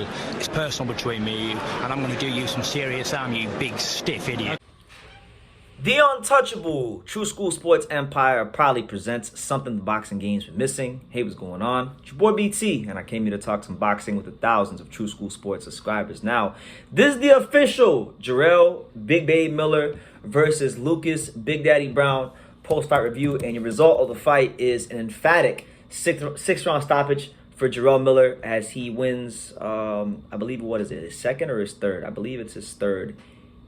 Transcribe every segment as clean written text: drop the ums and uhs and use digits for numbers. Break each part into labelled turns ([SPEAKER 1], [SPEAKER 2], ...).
[SPEAKER 1] Charrell. It's personal between me and you, and I'm going to do you some serious harm, you big stiff idiot.
[SPEAKER 2] The Untouchable True School Sports Empire proudly presents something the boxing game's been missing. Hey, what's going on? It's your boy BT, and I came here to talk some boxing with the thousands of True School Sports subscribers. Now, this is the official Jarrell Big Babe Miller versus Lucas Big Daddy Browne post-fight review, and your result of the fight is an emphatic six-round stoppage for Jarrell Miller as he wins, I believe, what is it, his second or his third? I believe it's his third.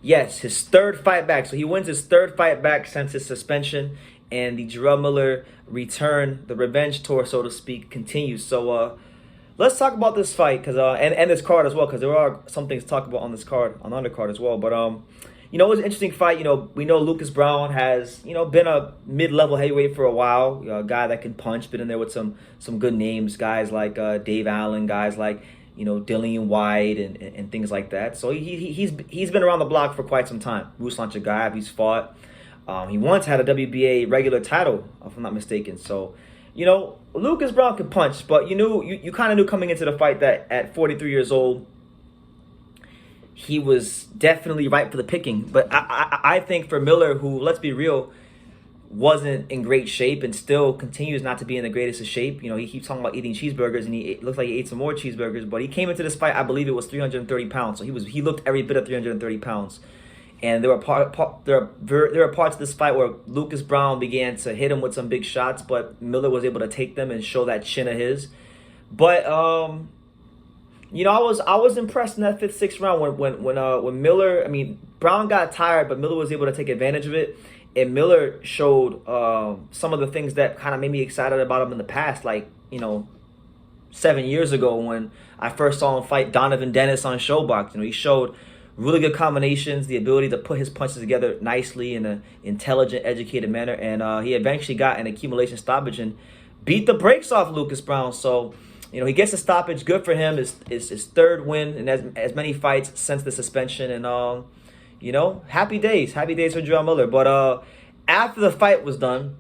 [SPEAKER 2] Yes, his third fight back. So he wins his third fight back since his suspension, and the Jarrell Miller return, the revenge tour, so to speak, continues. So let's talk about this fight, because and this card as well, because there are some things to talk about on this card, on the undercard as well. But you know, it was an interesting fight. You know, we know Lucas Browne has, you know, been a mid-level heavyweight for a while, a guy that can punch, been in there with some good names, guys like Dave Allen, guys like, you know, Dillian White and things like that. So he's been around the block for quite some time. Ruslan Chagaev, he's fought. He once had a WBA regular title, if I'm not mistaken. So, you know, Lucas Browne can punch, but you kind of knew coming into the fight that at 43 years old, he was definitely ripe for the picking. But I think for Miller, who, let's be real, wasn't in great shape and still continues not to be in the greatest of shape. You know, he keeps talking about eating cheeseburgers, and it looks like he ate some more cheeseburgers. But he came into this fight, I believe it was 330 pounds. So he looked every bit of 330 pounds. And there were parts of this fight where Lucas Browne began to hit him with some big shots, but Miller was able to take them and show that chin of his. But you know, I was impressed in that fifth, sixth round when Miller, I mean, Browne got tired, but Miller was able to take advantage of it. And Miller showed some of the things that kind of made me excited about him in the past, like, you know, 7 years ago when I first saw him fight Donovan Dennis on Showbox. You know, he showed really good combinations, the ability to put his punches together nicely in an intelligent, educated manner. And he eventually got an accumulation stoppage and beat the brakes off Lucas Browne. So, you know, he gets a stoppage. Good for him. It's his third win in as many fights since the suspension. And, you know, happy days for Jarrell Miller. But after the fight was done,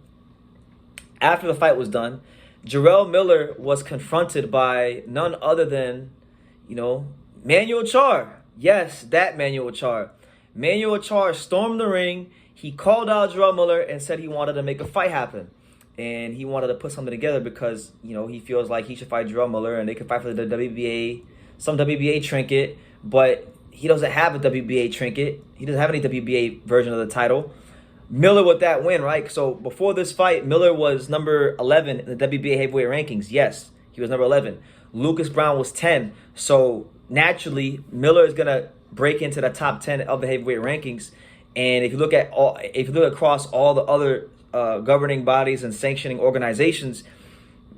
[SPEAKER 2] Jarrell Miller was confronted by none other than, you know, Manuel Charr. Yes, that Manuel Charr. Manuel Charr stormed the ring. He called out Jarrell Miller and said he wanted to make a fight happen. And he wanted to put something together because, you know, he feels like he should fight Jarrell Miller and they could fight for the WBA, some WBA trinket, but he doesn't have a WBA trinket. He doesn't have any WBA version of the title. Miller with that win, right? So before this fight, Miller was number 11 in the WBA heavyweight rankings. Yes, he was number 11. Lucas Browne was 10. So naturally, Miller is gonna break into the top 10 of the heavyweight rankings. And if you look across all the other governing bodies and sanctioning organizations,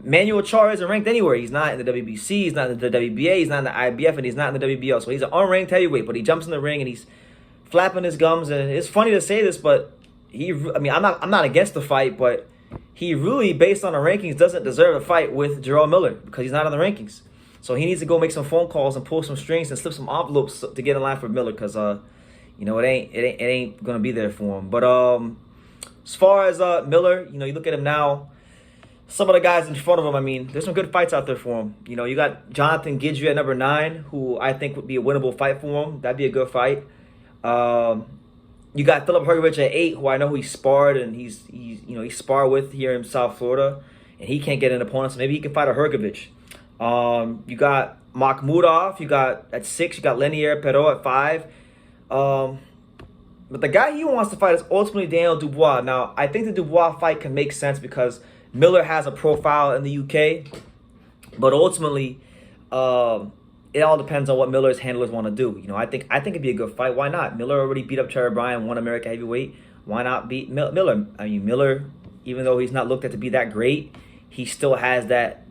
[SPEAKER 2] Manuel Charr isn't ranked anywhere. He's not in the WBC, he's not in the WBA, he's not in the IBF, and he's not in the WBO. So he's an unranked heavyweight, but he jumps in the ring and he's flapping his gums. And it's funny to say this, but I'm not against the fight, but he really, based on the rankings, doesn't deserve a fight with Jarrell Miller because he's not on the rankings. So he needs to go make some phone calls and pull some strings and slip some envelopes to get in line for Miller because you know, it ain't gonna be there for him. But as far as Miller, you know, you look at him now. Some of the guys in front of him, I mean, there's some good fights out there for him. You know, you got Jonathan Gidry at number 9, who I think would be a winnable fight for him. That'd be a good fight. You got Philip Hrgovic at 8, who I know he sparred and he sparred with here in South Florida, and he can't get an opponent, so maybe he can fight a Hrgovic. You got Makhmudov. You got at 6. You got Lenier Perot at 5. But the guy he wants to fight is ultimately Daniel Dubois. Now, I think the Dubois fight can make sense because Miller has a profile in the UK, but ultimately, it all depends on what Miller's handlers want to do. You know, I think it'd be a good fight. Why not? Miller already beat up Terry Bryan, won American heavyweight. Why not beat Miller? I mean, Miller, even though he's not looked at to be that great, he still has that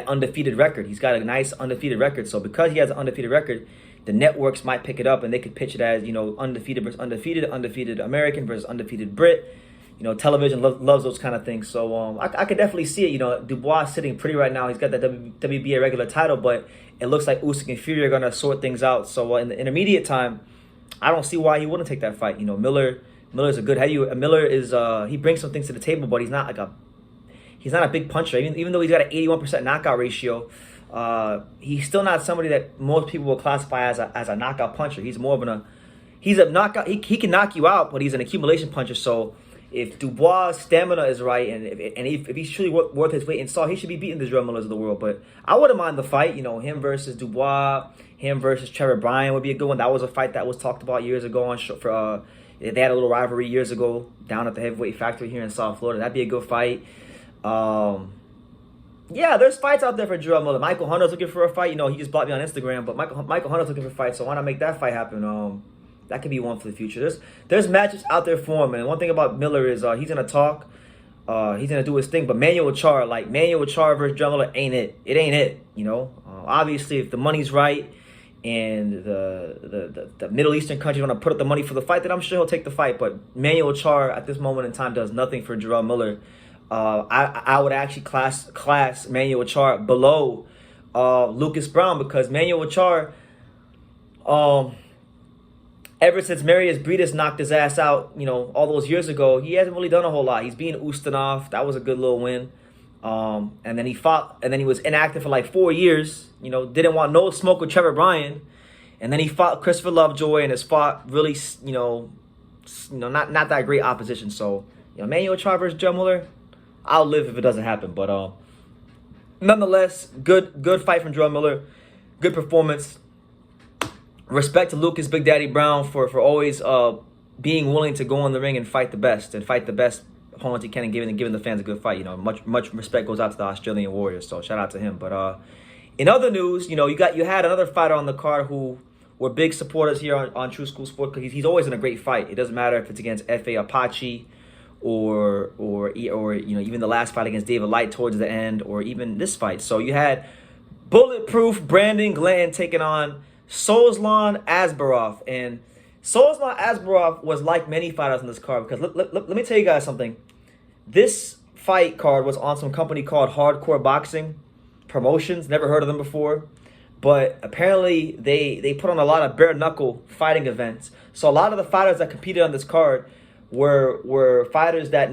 [SPEAKER 2] undefeated record. He's got a nice undefeated record. So because he has an undefeated record, the networks might pick it up and they could pitch it as, you know, undefeated versus undefeated, undefeated American versus undefeated Brit. You know, television loves those kind of things. So I could definitely see it. You know, Dubois sitting pretty right now. He's got that WBA regular title, but it looks like Usyk and Fury are going to sort things out. So in the intermediate time, I don't see why he wouldn't take that fight. You know, Miller's a good heavyweight. Miller is he brings some things to the table, but he's not a big puncher. Even though he's got an 81% knockout ratio, He's still not somebody that most people will classify as a knockout puncher. He's more of he's a knockout. He can knock you out, but he's an accumulation puncher. So if Dubois' stamina is right, and if he's truly worth his weight in salt, he should be beating the Jarrell Millers of the world. But I wouldn't mind the fight. You know, him versus Dubois, him versus Trevor Bryan would be a good one. That was a fight that was talked about years ago they had a little rivalry years ago down at the Heavyweight Factory here in South Florida. That'd be a good fight. Yeah, there's fights out there for Jarrell Miller. Michael Hunter's looking for a fight. You know, he just blocked me on Instagram, but Michael Hunter's looking for a fight, so why not make that fight happen? That could be one for the future. There's matches out there for him, and one thing about Miller is he's gonna talk, he's gonna do his thing. But Manuel Charr versus Jarrell Miller ain't it. It ain't it. You know, obviously if the money's right and the Middle Eastern country want to put up the money for the fight, then I'm sure he'll take the fight. But Manuel Charr at this moment in time does nothing for Jarrell Miller. I would actually class Manuel Charr below Lucas Browne, because Manuel Charr, ever since Marius Briedis knocked his ass out, you know, all those years ago, he hasn't really done a whole lot. He's beaten Ustinov. That was a good little win. And then he fought, and then he was inactive for like 4 years. You know, didn't want no smoke with Trevor Bryan. And then he fought Christopher Lovejoy and has fought really, not that great opposition. So, you know, Manuel Charr versus Jarrell Miller, I'll live if it doesn't happen. But nonetheless, good fight from Jarrell Miller. Good performance. Respect to Lucas Big Daddy Browne for always being willing to go in the ring and fight the best opponents he can, and giving the fans a good fight. You know, much respect goes out to the Australian Warriors. So shout out to him. But in other news, you know, you had another fighter on the card who were big supporters here on True School Sport, because he's always in a great fight. It doesn't matter if it's against F.A. Apache or you know, even the last fight against David Light towards the end, or even this fight. So you had bulletproof Brandon Glanton taking on Soslan Asbarov. And Soslan Asbarov was like many fighters on this card, because let me tell you guys something. This fight card was on some company called Hardcore Boxing Promotions. Never heard of them before, but apparently they put on a lot of bare knuckle fighting events. So a lot of the fighters that competed on this card were fighters that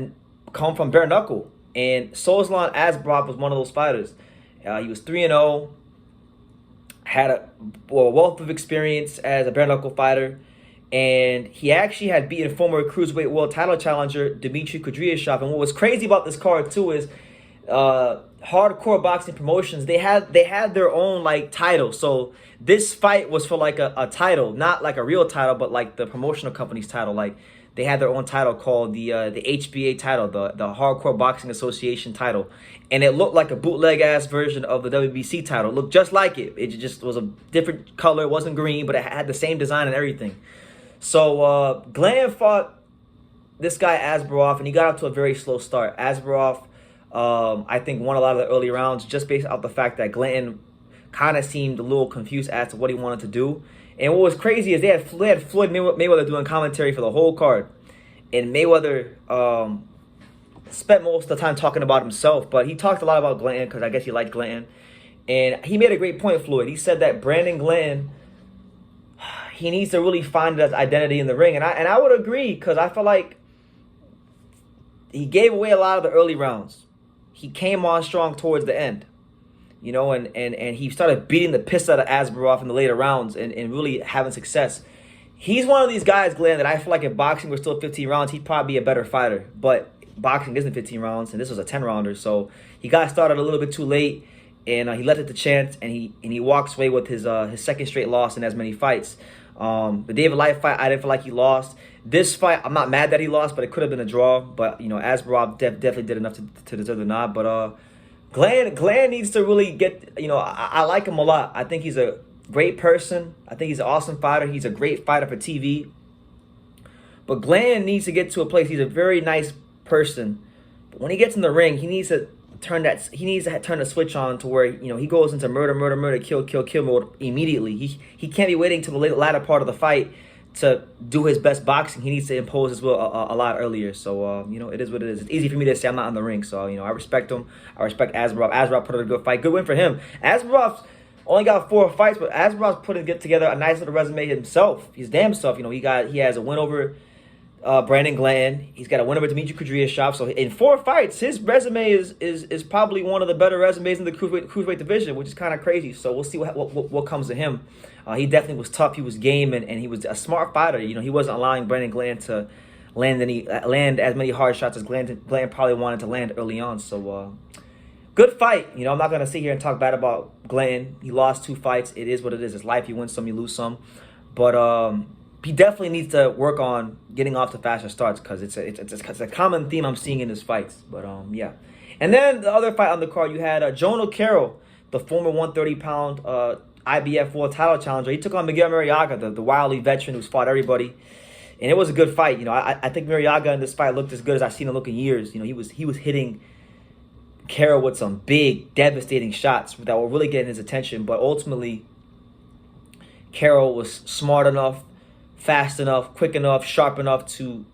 [SPEAKER 2] come from bare knuckle, and Soslan Asbarov was one of those fighters. He was 3-0, had a wealth of experience as a bare knuckle fighter, and he actually had beaten former cruiserweight world title challenger Dmitry Kudryashov. And what was crazy about this card too is Hardcore Boxing Promotions, they had their own like title. So this fight was for like a title, not like a real title, but like the promotional company's title. Like they had their own title called the HBA title, the Hardcore Boxing Association title, and it looked like a bootleg ass version of the WBC title. It looked just like it. It just was a different color. It wasn't green, but it had the same design and everything. So Glanton fought this guy Asbarov, and he got off to a very slow start. Asbarov, I think, won a lot of the early rounds just based off the fact that Glanton kind of seemed a little confused as to what he wanted to do. And what was crazy is they had Floyd Mayweather doing commentary for the whole card. And Mayweather spent most of the time talking about himself, but he talked a lot about Glanton because I guess he liked Glanton. And he made a great point, Floyd. He said that Brandon Glanton, he needs to really find his identity in the ring. And I would agree, because I feel like he gave away a lot of the early rounds. He came on strong towards the end. You know, and he started beating the piss out of Asbarov in the later rounds and really having success. He's one of these guys, Glenn, that I feel like if boxing was still 15 rounds, he'd probably be a better fighter. But boxing isn't 15 rounds, and this was a 10-rounder. So he got started a little bit too late, and he let it to chance, and he walks away with his second straight loss in as many fights. The David Light fight, I didn't feel like he lost. This fight, I'm not mad that he lost, but it could have been a draw. But, you know, Asbarov definitely did enough to deserve the nod. But Glanton needs to really get, you know, I like him a lot. I think he's a great person. I think he's an awesome fighter. He's a great fighter for TV. But Glanton needs to get to a place. He's a very nice person. But when he gets in the ring, he needs to turn the switch on to where, you know, he goes into murder, kill mode immediately. He can't be waiting till the latter part of the fight to do his best boxing. He needs to impose his will a lot earlier. So, you know, it is what it is. It's easy for me to say I'm not in the ring. So, you know, I respect him. I respect Asbarov. Asbarov put on a good fight. Good win for him. Asbarov's only got 4 fights, but Asbarov's putting together a nice little resume himself. His damn self. You know, he has a win over Brandon Glanton. He's got a win over Dimitri Kudryashov. So in 4 fights, his resume is probably one of the better resumes in the cruiserweight division, which is kind of crazy. So we'll see what comes to him. He definitely was tough. He was game, and he was a smart fighter. You know, he wasn't allowing Brandon Glanton to land as many hard shots as Glanton probably wanted to land early on. So good fight. You know, I'm not gonna sit here and talk bad about Glanton. He lost 2 fights. It is what it is. It's life. You win some, you lose some. But he definitely needs to work on getting off to faster starts, because it's a common theme I'm seeing in his fights. But yeah. And then the other fight on the card, you had Jono Carroll, the former 130-pound IBF World Title challenger. He took on Miguel Marriaga, the wily veteran who's fought everybody. And it was a good fight. You know, I think Marriaga in this fight looked as good as I've seen him look in years. You know, he was hitting Carroll with some big, devastating shots that were really getting his attention. But ultimately, Carroll was smart enough, fast enough, quick enough, sharp enough to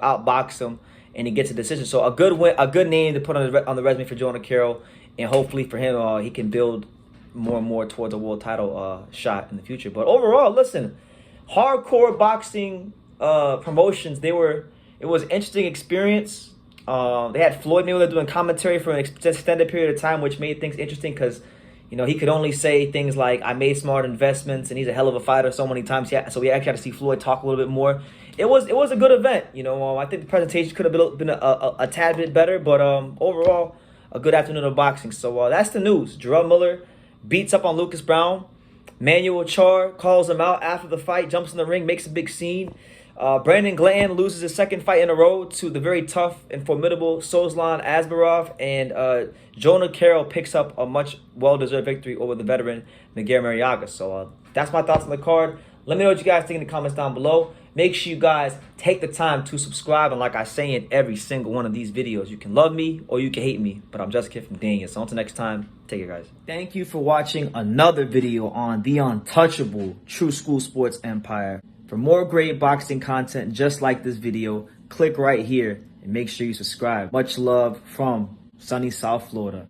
[SPEAKER 2] outbox him, and he gets a decision. So a good win, a good name to put on the resume for Jono Carroll, and hopefully for him, he can build more and more towards a world title shot in the future. But overall, listen, hardcore boxing promotions, it was an interesting experience. They had Floyd Mayweather doing commentary for an extended period of time, which made things interesting because, you know, he could only say things like, I made smart investments and he's a hell of a fighter so many times. So we actually had to see Floyd talk a little bit more. It was a good event. You know, I think the presentation could have been a tad bit better, but overall, a good afternoon of boxing. So that's the news. Jarrell Miller beats up on Lucas Browne. Manuel Charr calls him out after the fight, jumps in the ring, makes a big scene. Brandon Glanton loses his 2nd fight in a row to the very tough and formidable Soslan Asbarov, and Jono Carroll picks up a much well-deserved victory over the veteran Miguel Marriaga. So that's my thoughts on the card. Let me know what you guys think in the comments down below. Make sure you guys take the time to subscribe, and like I say in every single one of these videos, you can love me or you can hate me, but I'm just a kid from Daniel. So until next time, take care, guys. Thank you for watching another video on the untouchable True School Sports Empire. For more great boxing content just like this video, click right here and make sure you subscribe. Much love from sunny South Florida.